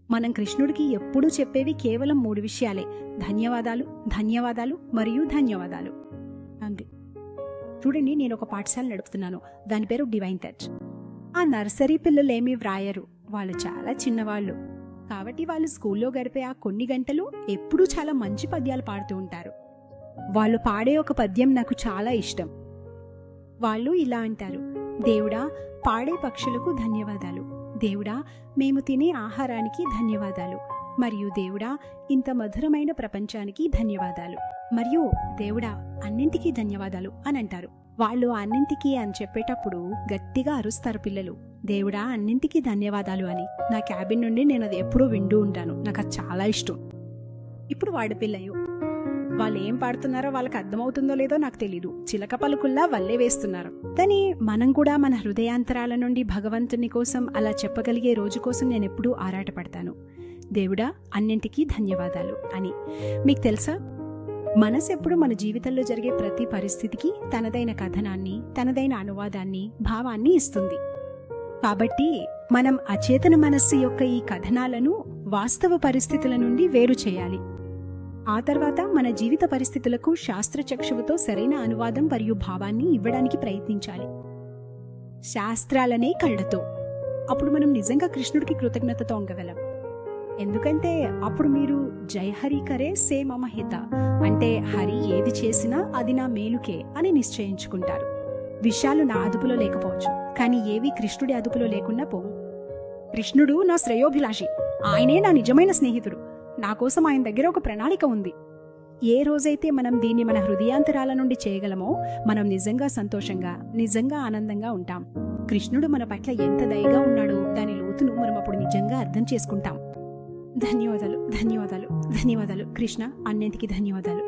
మనం కృష్ణుడికి ఎప్పుడూ చెప్పేవి కేవలం 3 విషయాలే: ధన్యవాదాలు, ధన్యవాదాలు మరియు ధన్యవాదాలు. అంతే. చూడండి, నేను ఒక పాఠశాల నడుపుతున్నాను. దాని పేరు డివైన్ టచ్. ఆ నర్సరీ పిల్లలేమీ వ్రాయరు, వాళ్ళు చాలా చిన్నవాళ్ళు. కాబట్టి వాళ్ళు స్కూల్లో గడిపే ఆ కొన్ని గంటలు ఎప్పుడూ చాలా మంచి పద్యాలు పాడుతూ ఉంటారు. వాళ్ళు పాడే ఒక పద్యం నాకు చాలా ఇష్టం. వాళ్ళు ఇలా అంటారు: దేవుడా, పాడే పక్షులకు ధన్యవాదాలు. దేవుడా, మేము తినే ఆహారానికి ధన్యవాదాలు. మరియు దేవుడా, ఇంత మధురమైన ప్రపంచానికి ధన్యవాదాలు. మరియు దేవుడా, అన్నింటికీ ధన్యవాదాలు అని అంటారు. వాళ్ళు అన్నింటికీ అని చెప్పేటప్పుడు గట్టిగా అరుస్తారు పిల్లలు, దేవుడా అన్నింటికీ ధన్యవాదాలు అని. నా క్యాబిన్ నుండి నేను అది ఎప్పుడూ వింటూ ఉంటాను. నాకు అది చాలా ఇష్టం. ఇప్పుడు వాడి పిల్లలు వాళ్ళు ఏం పాడుతున్నారో వాళ్ళకి అర్థమవుతుందో లేదో నాకు తెలీదు. చిలక పలుకుల్లా వల్లే వేస్తున్నారు. కానీ మనం కూడా మన హృదయాంతరాల నుండి భగవంతుని కోసం అలా చెప్పగలిగే రోజు కోసం నేను ఎప్పుడూ ఆరాటపడతాను. దేవుడా, అన్నింటికీ ధన్యవాదాలు అని. మీకు తెలుసా, మనసు ఎప్పుడు మన జీవితంలో జరిగే ప్రతి పరిస్థితికి తనదైన కథనాన్ని, తనదైన అనువాదాన్ని, భావాన్ని ఇస్తుంది. కాబట్టి మనం అచేతన మనస్సు యొక్క ఈ కథనాలను వాస్తవ పరిస్థితుల నుండి వేరు చేయాలి. ఆ తర్వాత మన జీవిత పరిస్థితులకు శాస్త్రచక్షువుతో సరైన అనువాదం మరియు భావాన్ని ఇవ్వడానికి ప్రయత్నించాలి, శాస్త్రాలనే కళ్ళతో. అప్పుడు మనం నిజంగా కృష్ణుడికి కృతజ్ఞతతో ఉండగలం. ఎందుకంటే అప్పుడు మీరు జై హరి కరే సే మమ హిత, అంటే హరి ఏది చేసినా అది నా మేలుకే అని నిశ్చయించుకుంటారు. విషయాలు నా అదుపులో లేకపోవచ్చు, కానీ ఏవి కృష్ణుడి అదుపులో లేకుండా పోవు. కృష్ణుడు నా శ్రేయోభిలాషి, ఆయనే నా నిజమైన స్నేహితుడు. నా కోసం ఆయన దగ్గర ఒక ప్రణాళిక ఉంది. ఏ రోజైతే మనం దీన్ని మన హృదయాంతరాల నుండి చేయగలమో మనం నిజంగా సంతోషంగా, నిజంగా ఆనందంగా ఉంటాం. కృష్ణుడు మన పట్ల ఎంత దయగా ఉన్నాడో దాని లోతును మనం అప్పుడు నిజంగా అర్థం చేసుకుంటాం. ధన్యవాదాలు, ధన్యవాదాలు, ధన్యవాదాలు కృష్ణ, అన్నింటికీ ధన్యవాదాలు.